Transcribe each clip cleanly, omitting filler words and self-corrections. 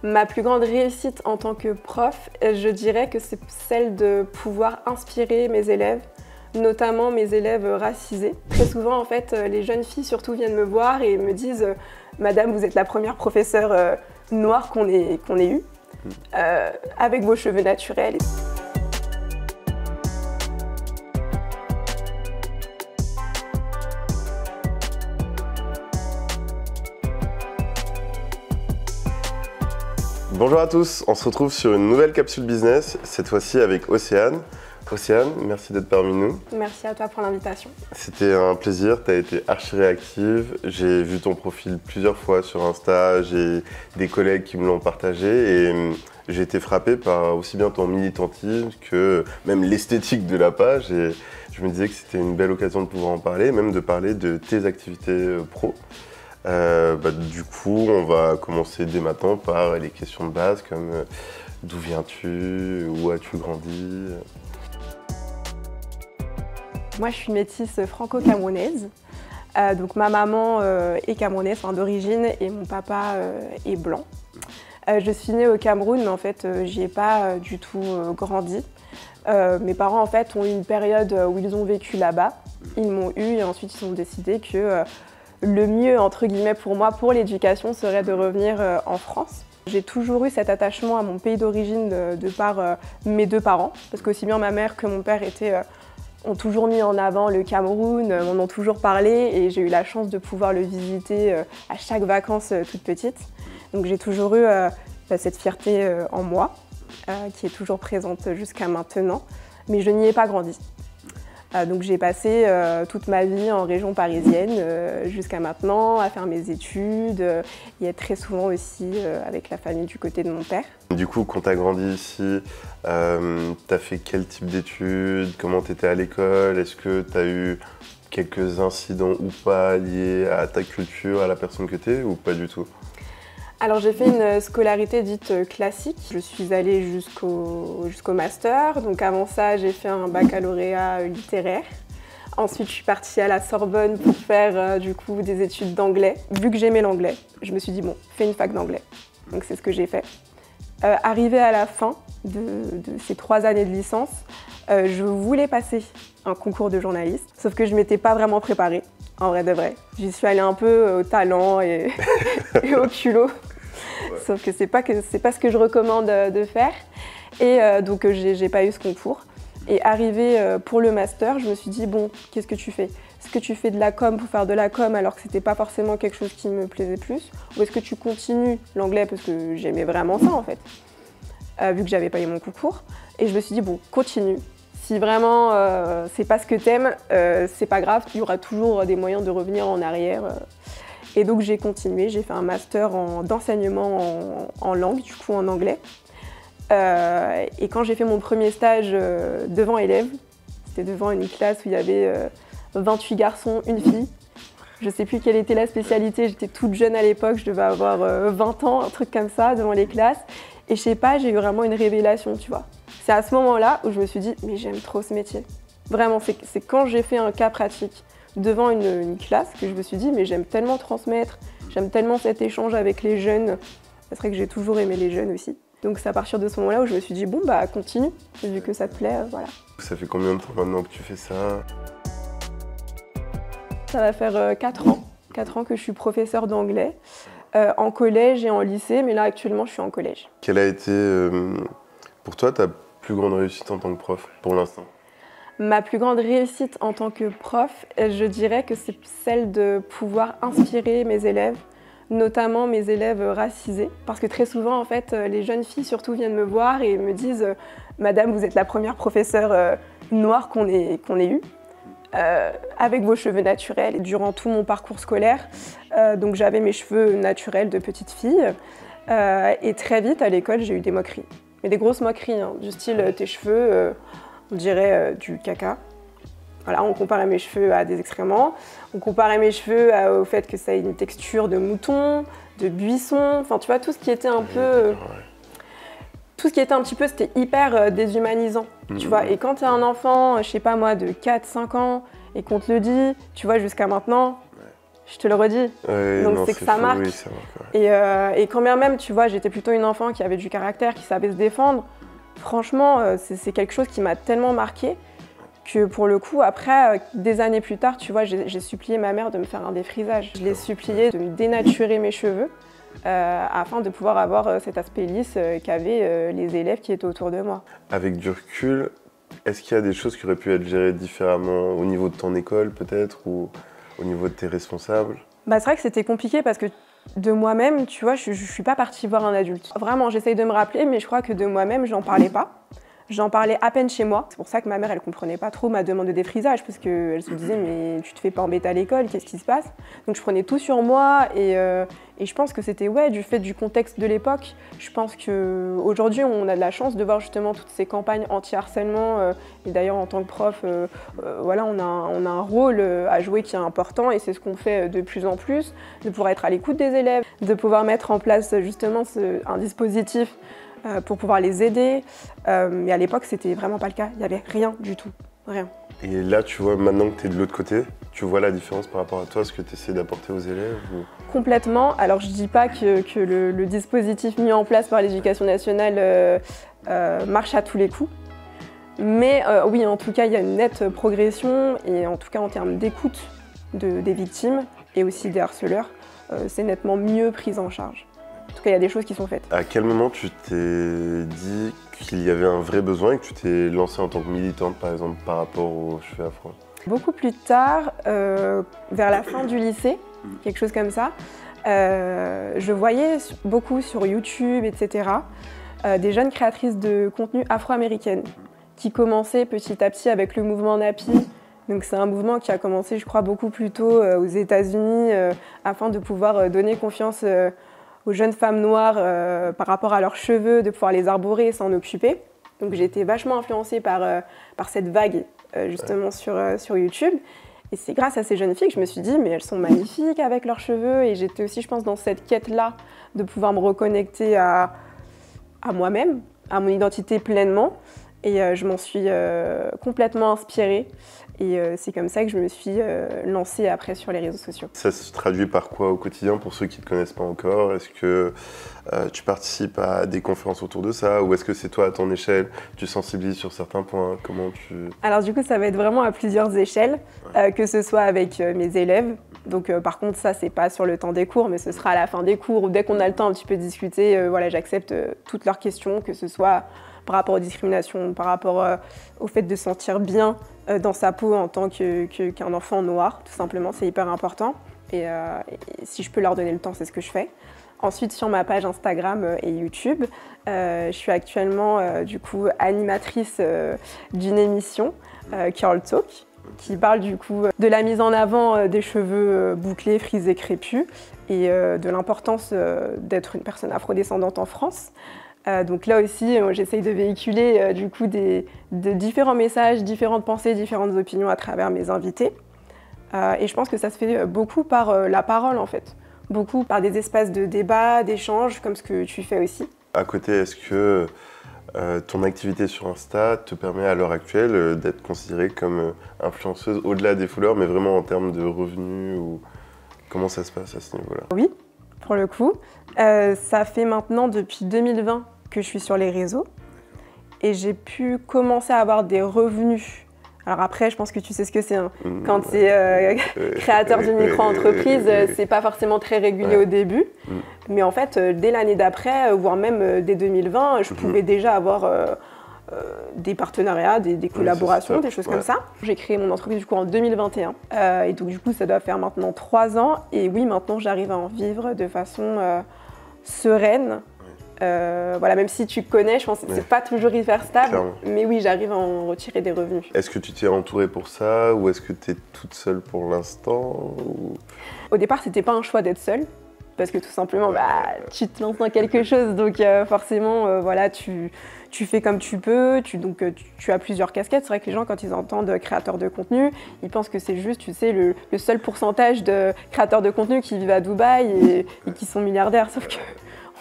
Ma plus grande réussite en tant que prof, je dirais que c'est celle de pouvoir inspirer mes élèves, notamment mes élèves racisés. Très souvent, en fait, les jeunes filles surtout viennent me voir et me disent « Madame, vous êtes la première professeure noire qu'on ait eue, avec vos cheveux naturels ». Bonjour à tous, on se retrouve sur une nouvelle capsule business, cette fois-ci avec Océane. Océane, merci d'être parmi nous. Merci à toi pour l'invitation. C'était un plaisir, tu as été archi réactive. J'ai vu ton profil plusieurs fois sur Insta, j'ai des collègues qui me l'ont partagé et j'ai été frappé par aussi bien ton militantisme que même l'esthétique de la page. Et je me disais que c'était une belle occasion de pouvoir en parler, même de parler de tes activités pro. Du coup, on va commencer dès maintenant par les questions de base comme d'où viens-tu, où as-tu grandi? Moi, je suis métisse franco-camerounaise. Donc ma maman est camerounaise d'origine et mon papa est blanc. Je suis née au Cameroun, mais en fait, j'y ai pas du tout grandi. Mes parents en fait ont eu une période où ils ont vécu là-bas. Ils m'ont eu et ensuite ils ont décidé que le mieux, entre guillemets, pour moi, pour l'éducation, serait de revenir en France. J'ai toujours eu cet attachement à mon pays d'origine de par mes deux parents, parce qu'aussi bien ma mère que mon père ont toujours mis en avant le Cameroun, m'en ont toujours parlé, et j'ai eu la chance de pouvoir le visiter à chaque vacances toute petite. Donc j'ai toujours eu cette fierté en moi, qui est toujours présente jusqu'à maintenant, mais je n'y ai pas grandi. Donc j'ai passé toute ma vie en région parisienne jusqu'à maintenant à faire mes études et être très souvent aussi avec la famille du côté de mon père. Du coup, quand tu as grandi ici, tu as fait quel type d'études? Comment tu étais à l'école? Est-ce que tu as eu quelques incidents ou pas liés à ta culture, à la personne que tu es ou pas du tout? Alors j'ai fait une scolarité dite classique. Je suis allée jusqu'au master. Donc avant ça, j'ai fait un baccalauréat littéraire. Ensuite, je suis partie à la Sorbonne pour faire du coup des études d'anglais. Vu que j'aimais l'anglais, je me suis dit bon, fais une fac d'anglais. Donc c'est ce que j'ai fait. Arrivée à la fin de ces 3 années de licence, je voulais passer un concours de journaliste, sauf que je ne m'étais pas vraiment préparée, en vrai de vrai. J'y suis allée un peu au talent et au culot. Ouais. Sauf que c'est pas ce que je recommande de faire. Et donc j'ai pas eu ce concours. Et arrivée pour le master, je me suis dit bon, qu'est-ce que tu fais? Est-ce que tu fais de la com pour faire de la com alors que c'était pas forcément quelque chose qui me plaisait plus? Ou est-ce que tu continues l'anglais parce que j'aimais vraiment ça en fait, vu que j'avais pas eu mon concours. Et je me suis dit bon, continue. Si vraiment c'est pas ce que t'aimes, c'est pas grave, il y aura toujours des moyens de revenir en arrière. Et donc j'ai continué, j'ai fait un master d'enseignement en langue, du coup en anglais. Et quand j'ai fait mon premier stage devant élèves, c'était devant une classe où il y avait 28 garçons, une fille. Je sais plus quelle était la spécialité, j'étais toute jeune à l'époque, je devais avoir 20 ans, un truc comme ça, devant les classes. Et je sais pas, j'ai eu vraiment une révélation, tu vois. C'est à ce moment-là où je me suis dit, mais j'aime trop ce métier. Vraiment, c'est quand j'ai fait un cas pratique devant une classe que je me suis dit, mais j'aime tellement transmettre, j'aime tellement cet échange avec les jeunes. C'est vrai que j'ai toujours aimé les jeunes aussi. Donc c'est à partir de ce moment-là où je me suis dit, bon bah continue, vu que ça te plaît, voilà. Ça fait combien de temps maintenant que tu fais ça? Ça va faire 4 ans. 4 ans que je suis professeure d'anglais, en collège et en lycée, mais là actuellement je suis en collège. Quelle a été pour toi ta plus grande réussite en tant que prof pour l'instant? Ma plus grande réussite en tant que prof, je dirais que c'est celle de pouvoir inspirer mes élèves, notamment mes élèves racisés. Parce que très souvent, en fait, les jeunes filles surtout viennent me voir et me disent « Madame, vous êtes la première professeure noire qu'on ait eue, avec vos cheveux naturels ». Et durant tout mon parcours scolaire, donc j'avais mes cheveux naturels de petite fille. Et très vite, à l'école, j'ai eu des moqueries. Mais des grosses moqueries, hein, du style « tes cheveux… on dirait du caca ». Voilà, on comparait mes cheveux à des excréments, on comparait mes cheveux au fait que ça ait une texture de mouton, de buisson, enfin tu vois, tout ce qui était un peu… Tout ce qui était un petit peu, c'était hyper déshumanisant, tu vois. Et quand t'es un enfant, je sais pas moi, de 4-5 ans, et qu'on te le dit, tu vois, jusqu'à maintenant, je te le redis. Donc c'est que ça marque. Oui, ça marque, ouais. Et quand bien même, tu vois, j'étais plutôt une enfant qui avait du caractère, qui savait se défendre. Franchement, c'est quelque chose qui m'a tellement marqué que pour le coup, après, des années plus tard, tu vois, j'ai supplié ma mère de me faire un défrisage. Je l'ai supplié de me dénaturer mes cheveux afin de pouvoir avoir cet aspect lisse qu'avaient les élèves qui étaient autour de moi. Avec du recul, est-ce qu'il y a des choses qui auraient pu être gérées différemment au niveau de ton école peut-être ou au niveau de tes responsables? Bah, c'est vrai que c'était compliqué parce que de moi-même, tu vois, je suis pas partie voir un adulte. Vraiment, j'essaye de me rappeler, mais je crois que de moi-même, j'en parlais pas. J'en parlais à peine chez moi. C'est pour ça que ma mère, elle comprenait pas trop ma demande de défrisage parce qu'elle se disait mais tu te fais pas embêter à l'école, qu'est-ce qui se passe? Donc je prenais tout sur moi et je pense que c'était du fait du contexte de l'époque. Je pense qu'aujourd'hui, on a de la chance de voir justement toutes ces campagnes anti-harcèlement et d'ailleurs en tant que prof, voilà, on a un rôle à jouer qui est important et c'est ce qu'on fait de plus en plus, de pouvoir être à l'écoute des élèves, de pouvoir mettre en place justement un dispositif pour pouvoir les aider. Mais à l'époque, c'était vraiment pas le cas. Il n'y avait rien du tout. Rien. Et là, tu vois, maintenant que tu es de l'autre côté, tu vois la différence par rapport à toi, ce que tu essaies d'apporter aux élèves Complètement. Alors, je dis pas que le dispositif mis en place par l'Éducation nationale marche à tous les coups. Mais oui, en tout cas, il y a une nette progression. Et en tout cas, en termes d'écoute des victimes et aussi des harceleurs, c'est nettement mieux pris en charge. En tout cas, il y a des choses qui sont faites. À quel moment tu t'es dit qu'il y avait un vrai besoin et que tu t'es lancée en tant que militante, par exemple, par rapport aux cheveux afro? Beaucoup plus tard, vers la fin du lycée, quelque chose comme ça, je voyais beaucoup sur YouTube, etc., des jeunes créatrices de contenu afro-américaines qui commençaient petit à petit avec le mouvement Nappy. Donc c'est un mouvement qui a commencé, je crois, beaucoup plus tôt aux États-Unis afin de pouvoir donner confiance aux jeunes femmes noires par rapport à leurs cheveux, de pouvoir les arborer et s'en occuper. Donc j'ai été vachement influencée par cette vague justement sur YouTube. Et c'est grâce à ces jeunes filles que je me suis dit mais elles sont magnifiques avec leurs cheveux. Et j'étais aussi, je pense, dans cette quête-là de pouvoir me reconnecter à moi-même, à mon identité pleinement. Et je m'en suis complètement inspirée. Et c'est comme ça que je me suis lancée après sur les réseaux sociaux. Ça se traduit par quoi au quotidien pour ceux qui ne te connaissent pas encore? Est-ce que tu participes à des conférences autour de ça? Ou est-ce que c'est toi à ton échelle, tu sensibilises sur certains points? Comment tu... Alors du coup, ça va être vraiment à plusieurs échelles, que ce soit avec mes élèves. Donc par contre, ça, c'est pas sur le temps des cours, mais ce sera à la fin des cours ou dès qu'on a le temps un petit peu de discuter. Voilà, j'accepte toutes leurs questions, que ce soit par rapport aux discriminations, par rapport au fait de se sentir bien dans sa peau en tant qu'un enfant noir, tout simplement, c'est hyper important. Et si je peux leur donner le temps, c'est ce que je fais. Ensuite, sur ma page Instagram et YouTube, je suis actuellement du coup animatrice d'une émission, Curl Talk, qui parle du coup de la mise en avant des cheveux bouclés, frisés, crépus et de l'importance d'être une personne afrodescendante en France. Donc là aussi, j'essaye de véhiculer du coup de différents messages, différentes pensées, différentes opinions à travers mes invités. Et je pense que ça se fait beaucoup par la parole en fait, beaucoup par des espaces de débat, d'échange, comme ce que tu fais aussi. À côté, est-ce que ton activité sur Insta te permet à l'heure actuelle d'être considérée comme influenceuse au-delà des followers, mais vraiment en termes de revenus ou comment ça se passe à ce niveau-là? Oui, pour le coup. Ça fait maintenant depuis 2020 que je suis sur les réseaux et j'ai pu commencer à avoir des revenus. Alors après, je pense que tu sais ce que c'est. Hein. Quand tu es créateur d'une micro-entreprise, c'est pas forcément très régulier au début. Mais en fait, dès l'année d'après, voire même dès 2020, je pouvais déjà avoir des partenariats, des collaborations, des choses comme ça. J'ai créé mon entreprise du coup en 2021. Et donc du coup, ça doit faire maintenant 3 ans. Et oui, maintenant, j'arrive à en vivre de façon sereine. Voilà, même si tu connais, je pense que c'est pas toujours hyper stable, clairement. Mais oui, j'arrive à en retirer des revenus. Est-ce que tu t'es entourée pour ça ou est-ce que tu es toute seule pour l'instant ou... Au départ, c'était pas un choix d'être seule, parce que tout simplement, tu te lances dans quelque chose, donc forcément, voilà, tu fais comme tu peux, tu as plusieurs casquettes. C'est vrai que les gens, quand ils entendent créateur de contenu, ils pensent que c'est juste, tu sais, le seul pourcentage de créateurs de contenu qui vivent à Dubaï et qui sont milliardaires, sauf que...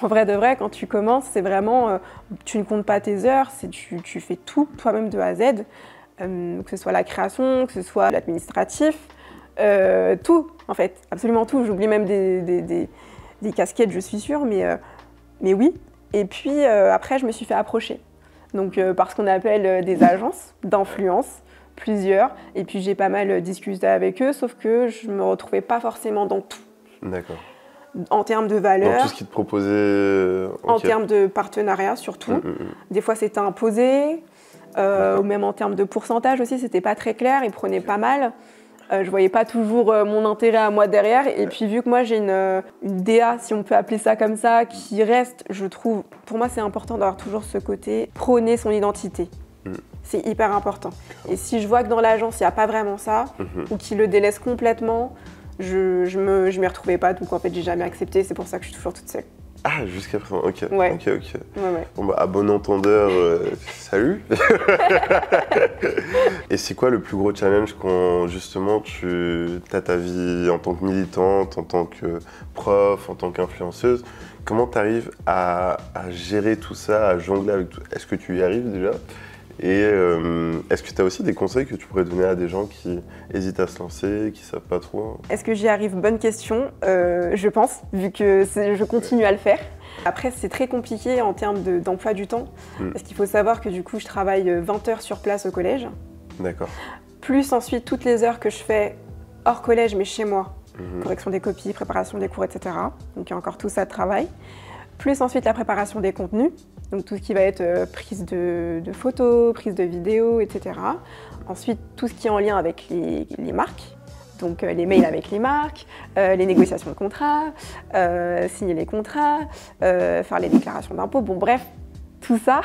En vrai de vrai, quand tu commences, c'est vraiment, tu ne comptes pas tes heures, tu fais tout toi-même de A à Z, que ce soit la création, que ce soit l'administratif, Tout, en fait, absolument tout. J'oublie même des casquettes, je suis sûre, mais oui. Et puis après, je me suis fait approcher. Donc par ce qu'on appelle des agences d'influence, plusieurs. Et puis j'ai pas mal discuté avec eux, sauf que je me retrouvais pas forcément dans tout. D'accord. En termes de valeur. Dans tout ce qu'ils te proposaient. En termes de partenariat surtout. Des fois c'était imposé. Ou même en termes de pourcentage aussi, c'était pas très clair. Ils prenaient pas mal. Je voyais pas toujours mon intérêt à moi derrière. Et puis vu que moi j'ai une DA, si on peut appeler ça comme ça, qui reste, je trouve, pour moi c'est important d'avoir toujours ce côté prôner son identité. C'est hyper important. Et si je vois que dans l'agence il n'y a pas vraiment ça, ou qu'ils le délaissent complètement, je m'y retrouvais pas. Donc en fait j'ai jamais accepté. C'est pour ça que je suis toujours toute seule. Ah, jusqu'à présent, ok. Ouais. Ok. Ouais. Bon, bah, à bon entendeur, salut. Et c'est quoi le plus gros challenge quand justement tu as ta vie en tant que militante, en tant que prof, en tant qu'influenceuse? Comment tu arrives à gérer tout ça, à jongler avec tout? Est-ce que tu y arrives déjà? Et est-ce que tu as aussi des conseils que tu pourrais donner à des gens qui hésitent à se lancer, qui ne savent pas trop? Est-ce que j'y arrive? Bonne question. Je pense, vu que je continue à le faire. Après, c'est très compliqué en termes d'emploi du temps, parce qu'il faut savoir que du coup, je travaille 20 heures sur place au collège. D'accord. Plus ensuite, toutes les heures que je fais hors collège, mais chez moi. Correction des copies, préparation des cours, etc. Donc, il y a encore tout ça de travail. Plus ensuite, la préparation des contenus. Donc tout ce qui va être prise de photos, prise de vidéos, etc. Ensuite, tout ce qui est en lien avec les marques. Donc les mails avec les marques, les négociations de contrats, signer les contrats, faire les déclarations d'impôts. Bon bref, tout ça.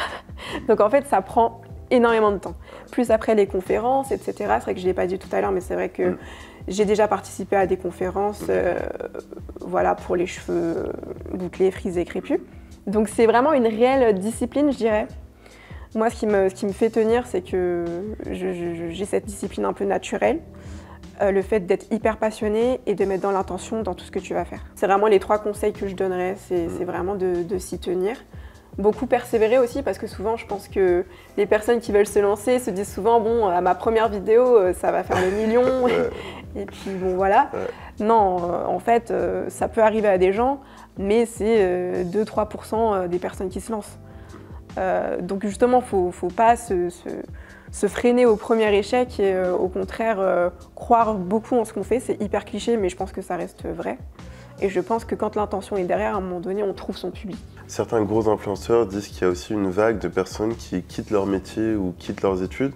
Donc en fait, ça prend énormément de temps. Plus après les conférences, etc. C'est vrai que je ne l'ai pas dit tout à l'heure, mais c'est vrai que j'ai déjà participé à des conférences voilà, pour les cheveux bouclés, frisés, crépus. Donc c'est vraiment une réelle discipline, je dirais. Moi, ce qui me fait tenir, c'est que j'ai cette discipline un peu naturelle. Le fait d'être hyper passionné et de mettre dans l'intention dans tout ce que tu vas faire. C'est vraiment les 3 conseils que je donnerais, c'est vraiment de s'y tenir. Beaucoup persévérer aussi, parce que souvent, je pense que les personnes qui veulent se lancer se disent souvent « bon, à ma première vidéo, ça va faire le million ». Et puis bon, voilà. Non, en fait, ça peut arriver à des gens, mais c'est 2-3% des personnes qui se lancent. Donc justement, faut pas se freiner au premier échec et au contraire croire beaucoup en ce qu'on fait. C'est hyper cliché, mais je pense que ça reste vrai. Et je pense que quand l'intention est derrière, à un moment donné, on trouve son public. Certains gros influenceurs disent qu'il y a aussi une vague de personnes qui quittent leur métier ou quittent leurs études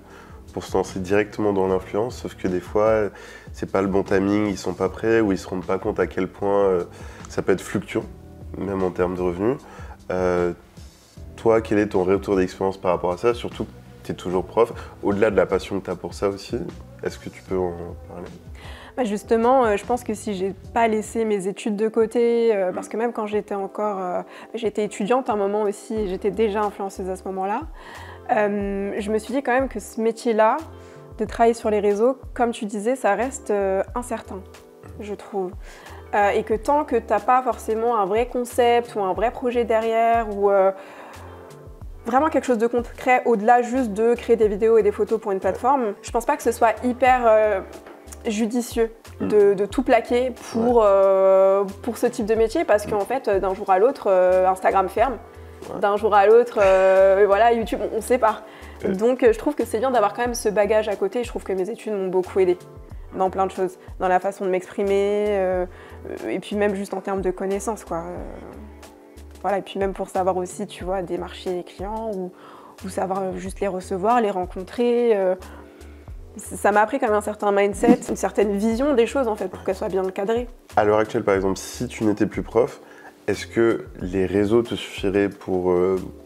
pour se lancer directement dans l'influence, sauf que des fois, c'est pas le bon timing, ils sont pas prêts ou ils se rendent pas compte à quel point ça peut être fluctuant, même en termes de revenus. Toi, quel est ton retour d'expérience par rapport à ça? Surtout que tu es toujours prof, au-delà de la passion que tu as pour ça aussi, est-ce que tu peux en parler? Bah justement, je pense que si j'ai pas laissé mes études de côté, parce que même quand j'étais encore, j'étais étudiante à un moment aussi, j'étais déjà influenceuse à ce moment-là, je me suis dit quand même que ce métier-là, de travailler sur les réseaux, comme tu disais, ça reste incertain, je trouve. Et que tant que t'as pas forcément un vrai concept ou un vrai projet derrière, ou vraiment quelque chose de concret, au-delà juste de créer des vidéos et des photos pour une plateforme, je pense pas que ce soit hyper judicieux de tout plaquer pour ce type de métier, parce qu'en fait, d'un jour à l'autre, Instagram ferme, d'un jour à l'autre, voilà, YouTube, on ne sait pas. Donc je trouve que c'est bien d'avoir quand même ce bagage à côté. Je trouve que mes études m'ont beaucoup aidée dans plein de choses, dans la façon de m'exprimer, et puis même juste en termes de connaissances, quoi. Voilà, et puis même pour savoir aussi, tu vois, démarcher les clients ou savoir juste les recevoir, les rencontrer. Ça m'a appris quand même un certain mindset, une certaine vision des choses en fait, pour qu'elles soient bien cadrées. À l'heure actuelle, par exemple, si tu n'étais plus prof, est-ce que les réseaux te suffiraient pour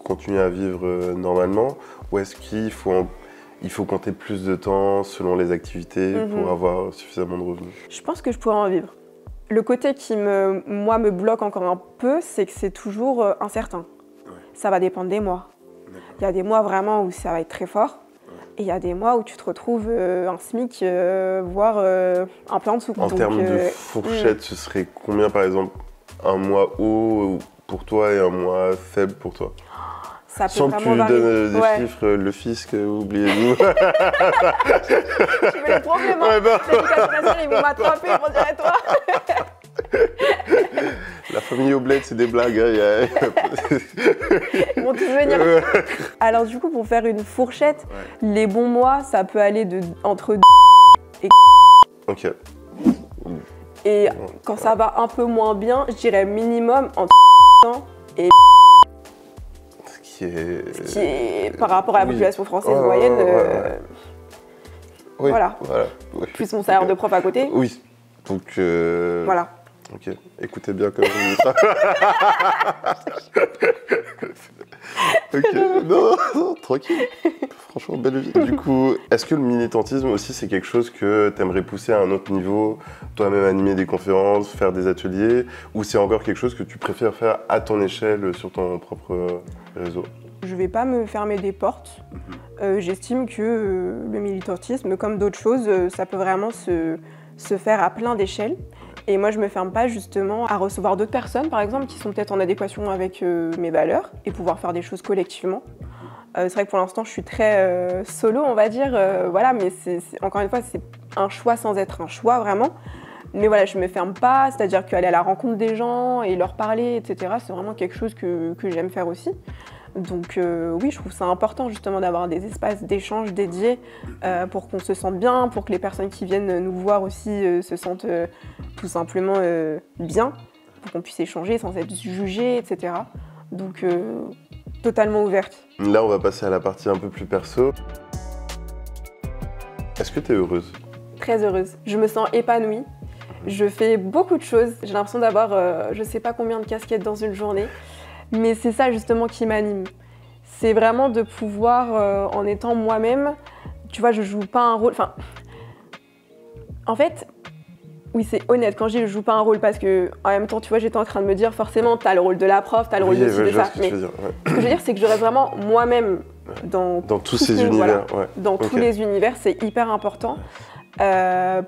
continuer à vivre normalement, ou est-ce qu'il faut compter plus de temps selon les activités pour avoir suffisamment de revenus? Je pense que je pourrais en vivre. Le côté qui me bloque encore un peu, c'est que c'est toujours incertain. Ouais. Ça va dépendre des mois. Il y a des mois vraiment où ça va être très fort. Et il y a des mois où tu te retrouves un SMIC, voire un peu en dessous. En termes de fourchette, ce serait combien par exemple un mois haut pour toi et un mois faible pour toi? ça peut Sans que vraiment tu varier. donnes des Ouais. chiffres, le fisc, oubliez-nous. Tu veux les problèmes, hein. Ouais, bah. L'éducation nationale, ils vont m'attraper, ils vont dire, et toi. La famille au bled, c'est des blagues. Hein, Ils vont tous venir. Alors du coup, pour faire une fourchette, les bons mois, ça peut aller entre Ok. et quand ça va un peu moins bien, je dirais minimum entre et Ce qui est... ce qui est par rapport à la Oui. population française Ouais, moyenne. Oui, Voilà. Oui. Plus mon salaire de prof à côté. Oui. Donc... Voilà. Ok. Écoutez bien comme je dis ça. Ok. Non, tranquille. Franchement, belle vie. Du coup, est-ce que le militantisme aussi, c'est quelque chose que tu aimerais pousser à un autre niveau, toi-même animer des conférences, faire des ateliers, ou c'est encore quelque chose que tu préfères faire à ton échelle sur ton propre réseau? Je ne vais pas me fermer des portes. J'estime que le militantisme, comme d'autres choses, ça peut vraiment se faire à plein d'échelles. Et moi, je ne me ferme pas justement à recevoir d'autres personnes, par exemple, qui sont peut-être en adéquation avec mes valeurs et pouvoir faire des choses collectivement. C'est vrai que pour l'instant, je suis très solo, on va dire, voilà, mais encore une fois, c'est un choix sans être un choix, vraiment. Mais voilà, je ne me ferme pas, c'est-à-dire qu'aller à la rencontre des gens et leur parler, etc., c'est vraiment quelque chose que j'aime faire aussi. Donc oui, je trouve ça important justement d'avoir des espaces d'échange dédiés pour qu'on se sente bien, pour que les personnes qui viennent nous voir aussi se sentent tout simplement bien, pour qu'on puisse échanger sans être jugé, etc. Donc totalement ouverte. Là, on va passer à la partie un peu plus perso. Est-ce que tu es heureuse? Très heureuse. Je me sens épanouie. Je fais beaucoup de choses. J'ai l'impression d'avoir je ne sais pas combien de casquettes dans une journée. Mais c'est ça justement qui m'anime. C'est vraiment de pouvoir, en étant moi-même, tu vois, je joue pas un rôle. Enfin, en fait, oui, c'est honnête quand je dis je joue pas un rôle parce que, en même temps, tu vois, j'étais en train de me dire forcément, t'as le rôle de la prof, t'as le rôle de ci, de ça. Mais ce que je veux dire, c'est que je reste vraiment moi-même dans tous ces univers. Voilà, dans tous les univers, c'est hyper important.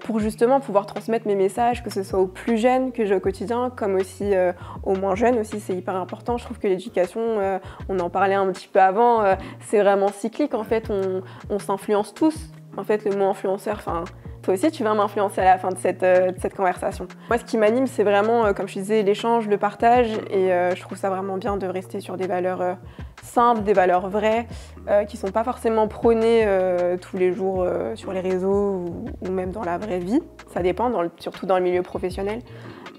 Pour justement pouvoir transmettre mes messages, que ce soit aux plus jeunes que j'ai au quotidien, comme aussi aux moins jeunes aussi, c'est hyper important. Je trouve que l'éducation, on en parlait un petit peu avant, c'est vraiment cyclique en fait, on s'influence tous. En fait, le mot influenceur, enfin, toi aussi tu vas m'influencer à la fin de cette conversation. Moi, ce qui m'anime, c'est vraiment, comme je disais, l'échange, le partage, et je trouve ça vraiment bien de rester sur des valeurs simples, des valeurs vraies, qui ne sont pas forcément prônées tous les jours sur les réseaux ou même dans la vraie vie. Ça dépend, surtout dans le milieu professionnel.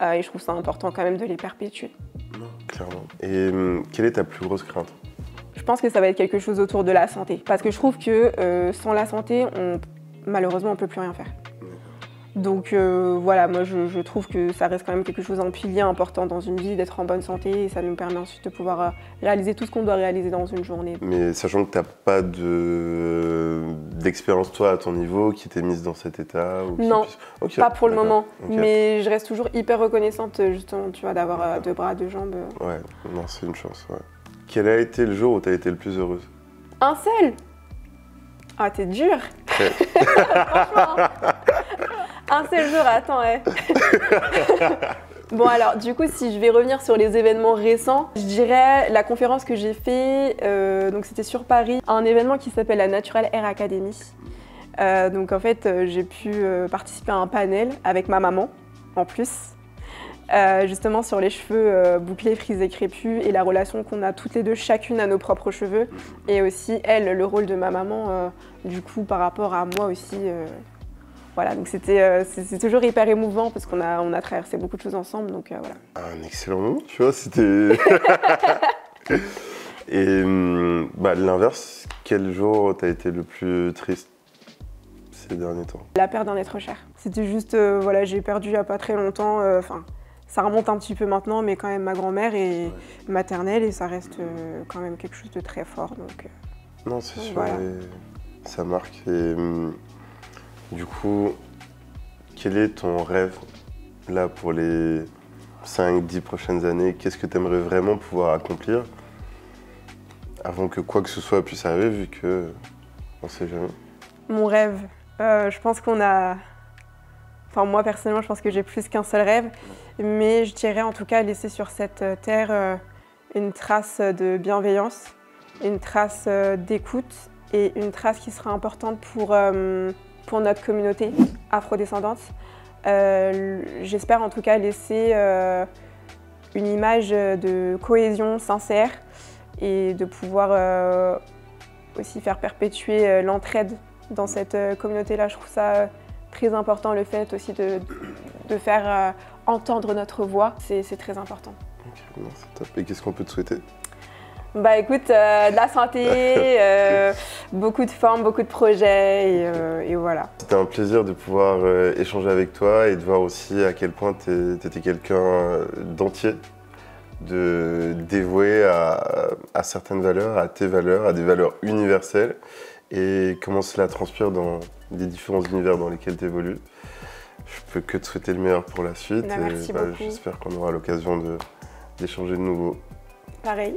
Et je trouve ça important quand même de les perpétuer. Non, clairement. Et quelle est ta plus grosse crainte? Je pense que ça va être quelque chose autour de la santé. Parce que je trouve que sans la santé, malheureusement, on ne peut plus rien faire. Donc voilà, moi je trouve que ça reste quand même quelque chose, un pilier important dans une vie, d'être en bonne santé, et ça nous permet ensuite de pouvoir réaliser tout ce qu'on doit réaliser dans une journée. Mais sachant que tu n'as pas d'expérience toi à ton niveau qui t'est mise dans cet état ou Non, Okay, pas pour le moment, okay. Mais je reste toujours hyper reconnaissante justement, tu vois, d'avoir deux bras, deux jambes. Ouais, non, c'est une chance, ouais. Quel a été le jour où tu as été le plus heureuse? Un seul? Ah, t'es dur. Ouais. Franchement. Un seul jour, attends, ouais. Bon alors, du coup, si je vais revenir sur les événements récents, je dirais la conférence que j'ai fait, donc c'était sur Paris, un événement qui s'appelle la Natural Hair Academy. Donc en fait, j'ai pu participer à un panel avec ma maman, en plus, justement sur les cheveux bouclés, frisés, crépus et la relation qu'on a toutes les deux, chacune à nos propres cheveux, et aussi, elle, le rôle de ma maman, du coup, par rapport à moi aussi. Voilà, donc c'est toujours hyper émouvant parce qu'on a traversé beaucoup de choses ensemble, donc voilà. Un excellent moment, tu vois, c'était... Et l'inverse, quel jour t'as été le plus triste ces derniers temps? La perte d'un être cher. C'était juste, voilà, j'ai perdu il n'y a pas très longtemps, enfin, ça remonte un petit peu maintenant, mais quand même ma grand-mère est maternelle et ça reste quand même quelque chose de très fort, donc... Non, c'est sûr, voilà. Ça marque. Et du coup, quel est ton rêve là pour les 5-10 prochaines années? Qu'est-ce que tu aimerais vraiment pouvoir accomplir avant que quoi que ce soit puisse arriver, vu que on ne sait jamais? Mon rêve, je pense qu'on a... Enfin, moi personnellement, je pense que j'ai plus qu'un seul rêve, mais je dirais en tout cas laisser sur cette terre une trace de bienveillance une trace d'écoute et une trace qui sera importante pour notre communauté afrodescendante. J'espère en tout cas laisser une image de cohésion sincère et de pouvoir aussi faire perpétuer l'entraide dans cette communauté-là. Je trouve ça très important, le fait aussi de faire entendre notre voix, c'est très important. Okay, c'est top. Et qu'est-ce qu'on peut te souhaiter? Bah écoute, de la santé, beaucoup de formes, beaucoup de projets et voilà. C'était un plaisir de pouvoir échanger avec toi et de voir aussi à quel point tu étais quelqu'un d'entier, de dévoué à certaines valeurs, à tes valeurs, à des valeurs universelles et comment cela transpire dans les différents univers dans lesquels tu évolues. Je peux que te souhaiter le meilleur pour la suite. Merci beaucoup. J'espère qu'on aura l'occasion d'échanger de nouveau. Pareil.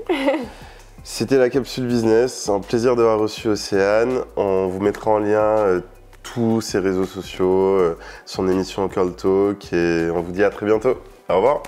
C'était la capsule business, un plaisir d'avoir reçu Océane. On vous mettra en lien tous ses réseaux sociaux, son émission Curl Talk et on vous dit à très bientôt. Au revoir.